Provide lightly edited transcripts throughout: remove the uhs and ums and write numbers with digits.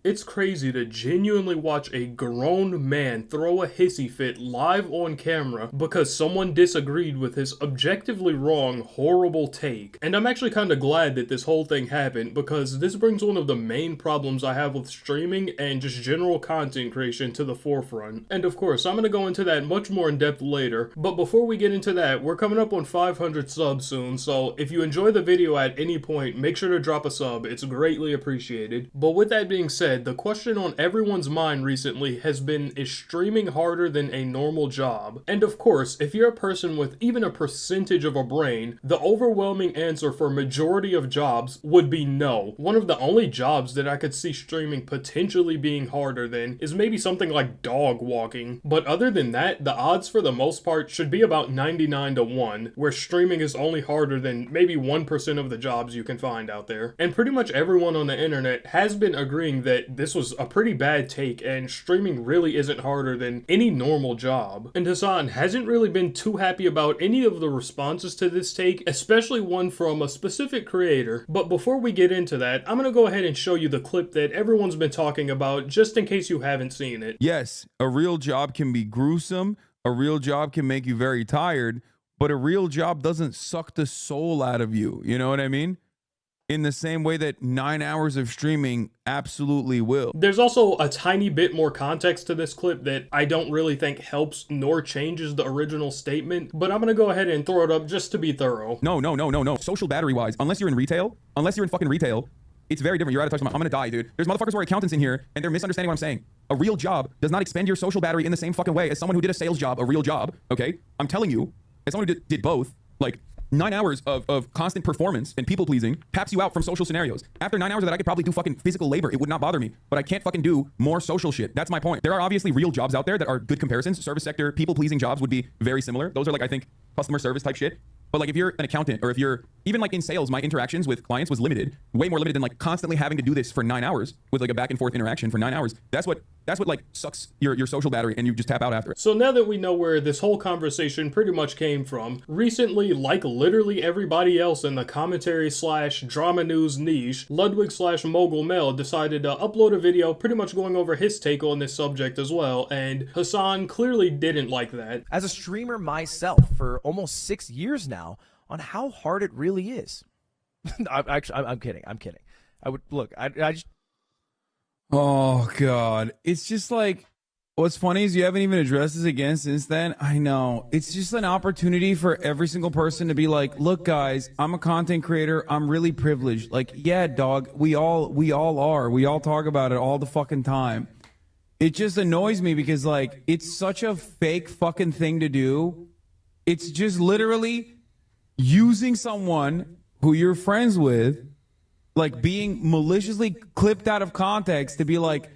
It's crazy to genuinely watch a grown man throw a hissy fit live on camera because someone disagreed with his objectively wrong, horrible take. And I'm actually kind of glad that this whole thing happened because this brings one of the main problems I have with streaming and just general content creation to the forefront. And of course, I'm going to go into that much more in depth later, but before we get into that, we're coming up on 500 subs soon, so if you enjoy the video at any point, make sure to drop a sub, it's greatly appreciated. But with that being said, the question on everyone's mind recently has been, is streaming harder than a normal job? And of course, if you're a person with even a percentage of a brain, the overwhelming answer for majority of jobs would be no. One of the only jobs that I could see streaming potentially being harder than is maybe something like dog walking. But other than that, the odds for the most part should be about 99 to 1, where streaming is only harder than maybe 1% of the jobs you can find out there. And pretty much everyone on the internet has been agreeing that this was a pretty bad take and streaming really isn't harder than any normal job. And Hasan hasn't really been too happy about any of the responses to this take, especially one from a specific creator. But before we get into that, I'm gonna go ahead and show you the clip that everyone's been talking about just in case you haven't seen it. Yes, a real job can be gruesome, a real job can make you very tired, but a real job doesn't suck the soul out of you. You know what I mean? In the same way that 9 hours of streaming absolutely will. There's also a tiny bit more context to this clip that I don't really think helps nor changes the original statement, but I'm gonna go ahead and throw it up just to be thorough. No. Social battery wise, unless you're in retail, unless you're in fucking retail, it's very different. You're out of touch. I'm gonna die, dude. There's motherfuckers who are accountants in here and they're misunderstanding what I'm saying. A real job does not expend your social battery in the same fucking way as someone who did a sales job, a real job, okay? I'm telling you, as someone who did both, like, 9 hours of constant performance and people pleasing taps you out from social scenarios. After 9 hours of that, I could probably do fucking physical labor. It would not bother me, but I can't fucking do more social shit. That's my point. There are obviously real jobs out there that are good comparisons. Service sector, people pleasing jobs would be very similar. Those are like, I think, customer service type shit. But like if you're an accountant or if you're even like in sales, my interactions with clients was limited, way more limited than like constantly having to do this for 9 hours with like a back and forth interaction for 9 hours. That's what like sucks your social battery and you just tap out after it. So now that we know where this whole conversation pretty much came from, recently, like literally everybody else in the commentary slash drama news niche, Ludwig slash Mogul Mail decided to upload a video pretty much going over his take on this subject as well, and Hasan clearly didn't like that. As a streamer myself for almost 6 years now, on how hard it really is. I'm kidding. I would look. I just. Oh God, it's just like, what's funny is you haven't even addressed this again since then. I know it's just an opportunity for every single person to be like, look, guys, I'm a content creator. I'm really privileged. Like, yeah, dog, we all are. We all talk about it all the fucking time. It just annoys me because like it's such a fake fucking thing to do. It's just literally using someone who you're friends with, like being maliciously clipped out of context to be like,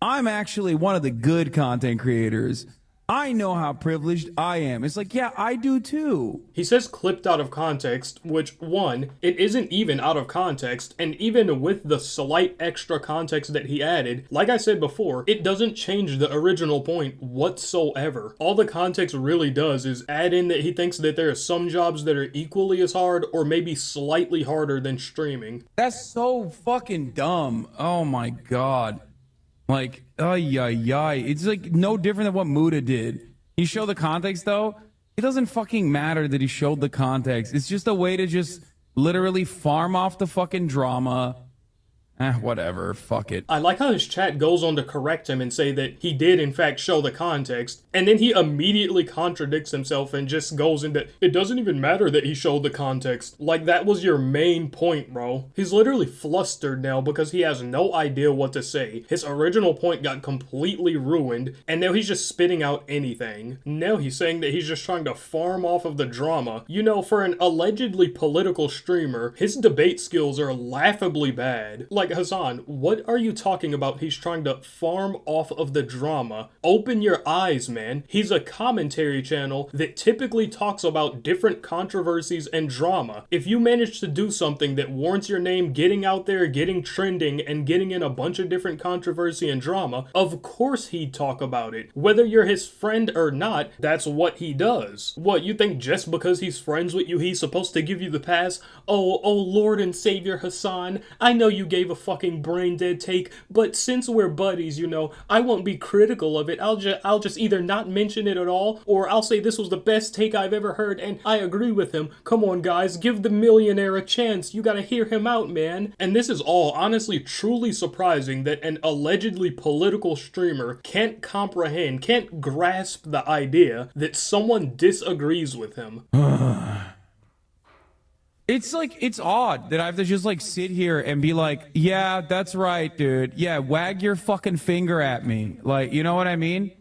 I'm actually one of the good content creators. I know how privileged I am. It's like, yeah, I do too. He says clipped out of context, which, one, it isn't even out of context, and even with the slight extra context that he added, like I said before, it doesn't change the original point whatsoever. All the context really does is add in that he thinks that there are some jobs that are equally as hard or maybe slightly harder than streaming. That's so fucking dumb. Oh my God. Like, it's like no different than what Muda did. He showed the context though. It doesn't fucking matter that he showed the context. It's just a way to just literally farm off the fucking drama. Whatever, fuck it. I like how his chat goes on to correct him and say that he did in fact show the context, and then he immediately contradicts himself and just goes into, it doesn't even matter that he showed the context. Like that was your main point, bro. He's literally flustered now because he has no idea what to say. His original point got completely ruined, and now he's just spitting out anything. Now he's saying that he's just trying to farm off of the drama. You know, for an allegedly political streamer, his debate skills are laughably bad. Like, Hasan, what are you talking about? He's trying to farm off of the drama. Open your eyes, man. He's a commentary channel that typically talks about different controversies and drama. If you manage to do something that warrants your name getting out there, getting trending, and getting in a bunch of different controversy and drama, of course he'd talk about it. Whether you're his friend or not, that's what he does. What, you think just because he's friends with you, he's supposed to give you the pass? Oh Lord and Savior Hasan, I know you gave a fucking brain dead take, but since we're buddies, you know, I won't be critical of it. I'll just either not mention it at all, or I'll say this was the best take I've ever heard, and I agree with him. Come on, guys, give the millionaire a chance. You gotta hear him out, man. And this is all honestly truly surprising that an allegedly political streamer can't comprehend, can't grasp the idea that someone disagrees with him. It's like, it's odd that I have to just like sit here and be like, yeah, that's right, dude. Yeah, wag your fucking finger at me. Like, you know what I mean?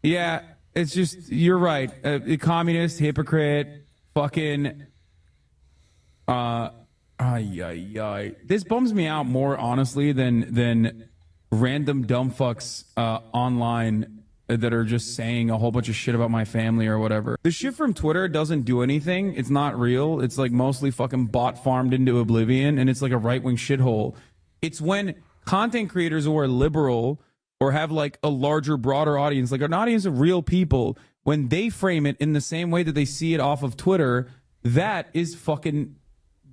Yeah, it's just, you're right. Communist, hypocrite, fucking, This bums me out more, honestly, than random dumb fucks online that are just saying a whole bunch of shit about my family or whatever. The shit from Twitter doesn't do anything. It's not real. It's like mostly fucking bot farmed into oblivion, and it's like a right-wing shithole. It's when content creators who are liberal or have like a larger, broader audience, like an audience of real people, when they frame it in the same way that they see it off of Twitter, that is fucking...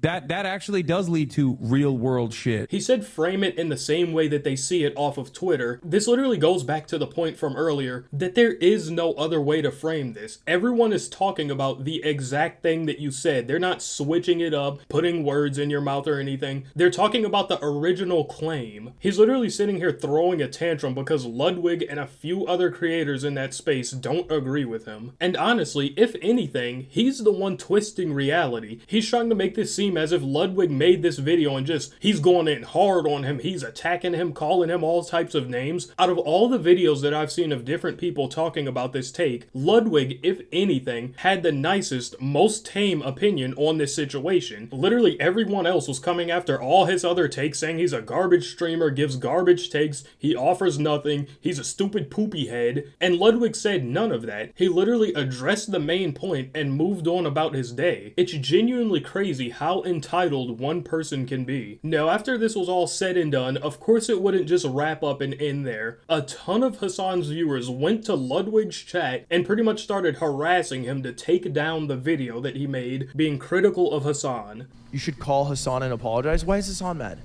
That actually does lead to real world shit. He said frame it in the same way that they see it off of Twitter. This literally goes back to the point from earlier that there is no other way to frame this. Everyone is talking about the exact thing that you said. They're not switching it up, putting words in your mouth or anything. They're talking about the original claim. He's literally sitting here throwing a tantrum because Ludwig and a few other creators in that space don't agree with him. And honestly, if anything, he's the one twisting reality. He's trying to make this seem as if Ludwig made this video and just, he's going in hard on him, he's attacking him, calling him all types of names. Out of all the videos that I've seen of different people talking about this take, Ludwig, if anything, had the nicest, most tame opinion on this situation. Literally everyone else was coming after all his other takes, saying he's a garbage streamer, gives garbage takes, he offers nothing, he's a stupid poopy head, and Ludwig said none of that. He literally addressed the main point and moved on about his day. It's genuinely crazy how entitled one person can be. Now, after this was all said and done, of course it wouldn't just wrap up and end there. A ton of Hasan's viewers went to Ludwig's chat and pretty much started harassing him to take down the video that he made, being critical of Hasan. You should call Hasan and apologize. Why is Hasan mad?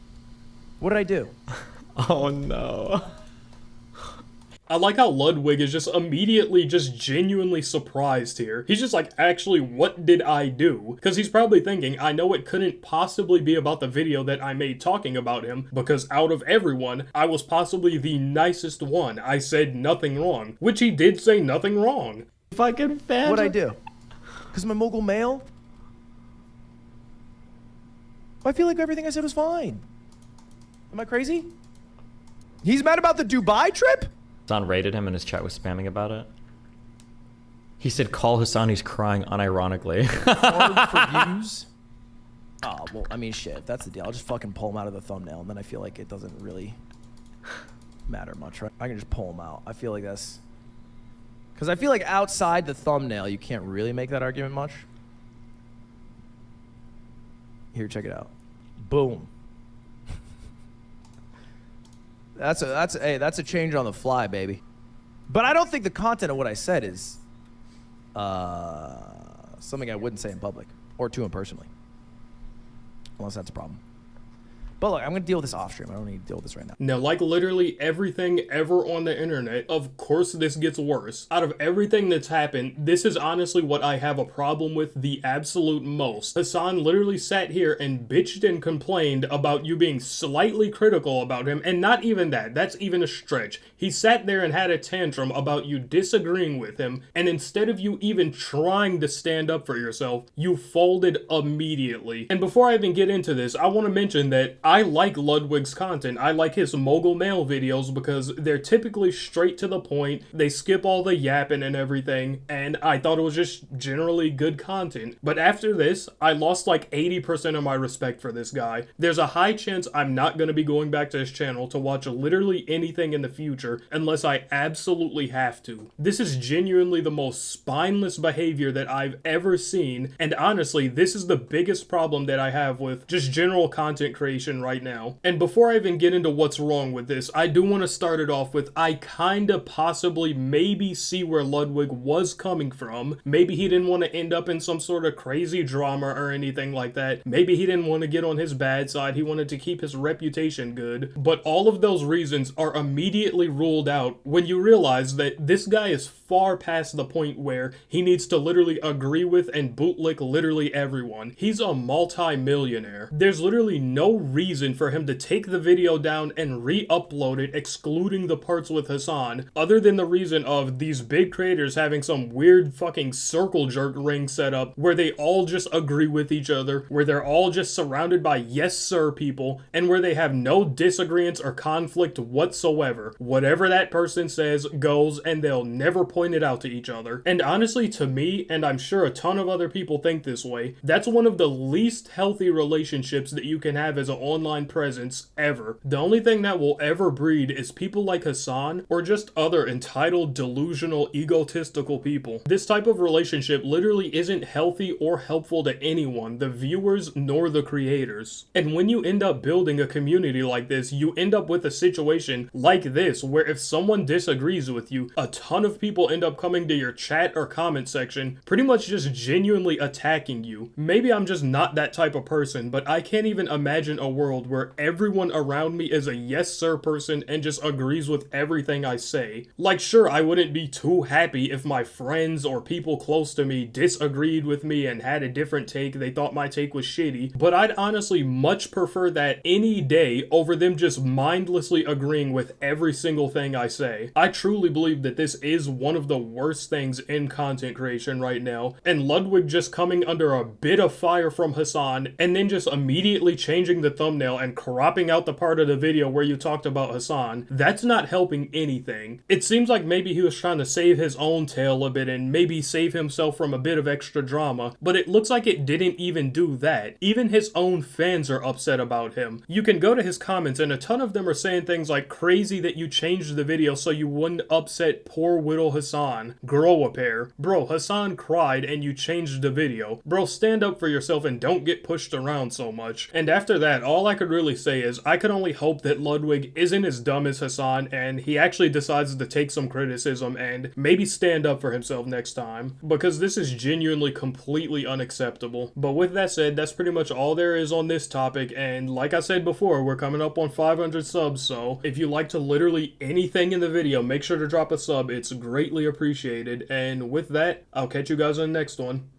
What did I do? Oh no. I like how Ludwig is just immediately just genuinely surprised here. He's just like, actually, what did I do? Because he's probably thinking, I know it couldn't possibly be about the video that I made talking about him, because out of everyone, I was possibly the nicest one. I said nothing wrong, which he did say nothing wrong. Fucking fan. What'd I do? Because my Mogul Mail? I feel like everything I said was fine. Am I crazy? He's mad about the Dubai trip? Hasan rated him and his chat was spamming about it. He said, call Hasan, he's crying unironically. Hard for views? Oh, well, I mean, shit, if that's the deal, I'll just fucking pull him out of the thumbnail, and then I feel like it doesn't really matter much, right? I can just pull him out. I feel like that's... Because I feel like outside the thumbnail, you can't really make that argument much. Here, check it out. Boom. That's a change on the fly, baby. But I don't think the content of what I said is something I wouldn't say in public or to him personally, unless that's a problem. But look, I'm going to deal with this off stream. I don't need to deal with this right now. Now, like literally everything ever on the internet, of course this gets worse. Out of everything that's happened, this is honestly what I have a problem with the absolute most. Hasan literally sat here and bitched and complained about you being slightly critical about him, and not even that. That's even a stretch. He sat there and had a tantrum about you disagreeing with him, and instead of you even trying to stand up for yourself, you folded immediately. And before I even get into this, I want to mention that I like Ludwig's content. I like his Mogul Mail videos because they're typically straight to the point. They skip all the yapping and everything, and I thought it was just generally good content. But after this, I lost like 80% of my respect for this guy. There's a high chance I'm not going to be going back to his channel to watch literally anything in the future unless I absolutely have to. This is genuinely the most spineless behavior that I've ever seen, and honestly, this is the biggest problem that I have with just general content creation creation right now. And before I even get into what's wrong with this, I do want to start it off with I kinda possibly maybe see where Ludwig was coming from. Maybe he didn't want to end up in some sort of crazy drama or anything like that. Maybe he didn't want to get on his bad side. He wanted to keep his reputation good. But all of those reasons are immediately ruled out when you realize that this guy is far past the point where he needs to literally agree with and bootlick literally everyone. He's a multi-millionaire. There's literally no reason for him to take the video down and re-upload it, excluding the parts with Hasan, other than the reason of these big creators having some weird fucking circle jerk ring set up where they all just agree with each other, where they're all just surrounded by yes sir people, and where they have no disagreements or conflict whatsoever. Whatever that person says goes, and they'll never point it out to each other. And honestly, to me, and I'm sure a ton of other people think this way, that's one of the least healthy relationships that you can have as an online presence ever. The only thing that will ever breed is people like Hasan or just other entitled, delusional, egotistical people. This type of relationship literally isn't healthy or helpful to anyone, the viewers nor the creators. And when you end up building a community like this, you end up with a situation like this where if someone disagrees with you, a ton of people end up coming to your chat or comment section, pretty much just genuinely attacking you. Maybe I'm just not that type of person, but I can't even imagine a world where everyone around me is a yes sir person and just agrees with everything I say. Like, sure, I wouldn't be too happy if my friends or people close to me disagreed with me and had a different take, they thought my take was shitty, but I'd honestly much prefer that any day over them just mindlessly agreeing with every single thing I say. I truly believe that this is one of the worst things in content creation right now, and Ludwig just coming under a bit of fire from Hasan and then just immediately changing the thumbnail and cropping out the part of the video where you talked about Hasan, that's not helping anything. It seems like maybe he was trying to save his own tail a bit and maybe save himself from a bit of extra drama, but it looks like it didn't even do that. Even his own fans are upset about him. You can go to his comments and a ton of them are saying things like, crazy that you changed the video so you wouldn't upset poor little Hasan. Grow a pair. Bro, Hasan cried and you changed the video. Bro, stand up for yourself and don't get pushed around so much. And after that, all I could really say is I could only hope that Ludwig isn't as dumb as Hasan and he actually decides to take some criticism and maybe stand up for himself next time, because this is genuinely completely unacceptable. But with that said, that's pretty much all there is on this topic, and like I said before, we're coming up on 500 subs, so if you like to literally anything in the video, make sure to drop a sub. It's greatly appreciated. And with that, I'll catch you guys on the next one.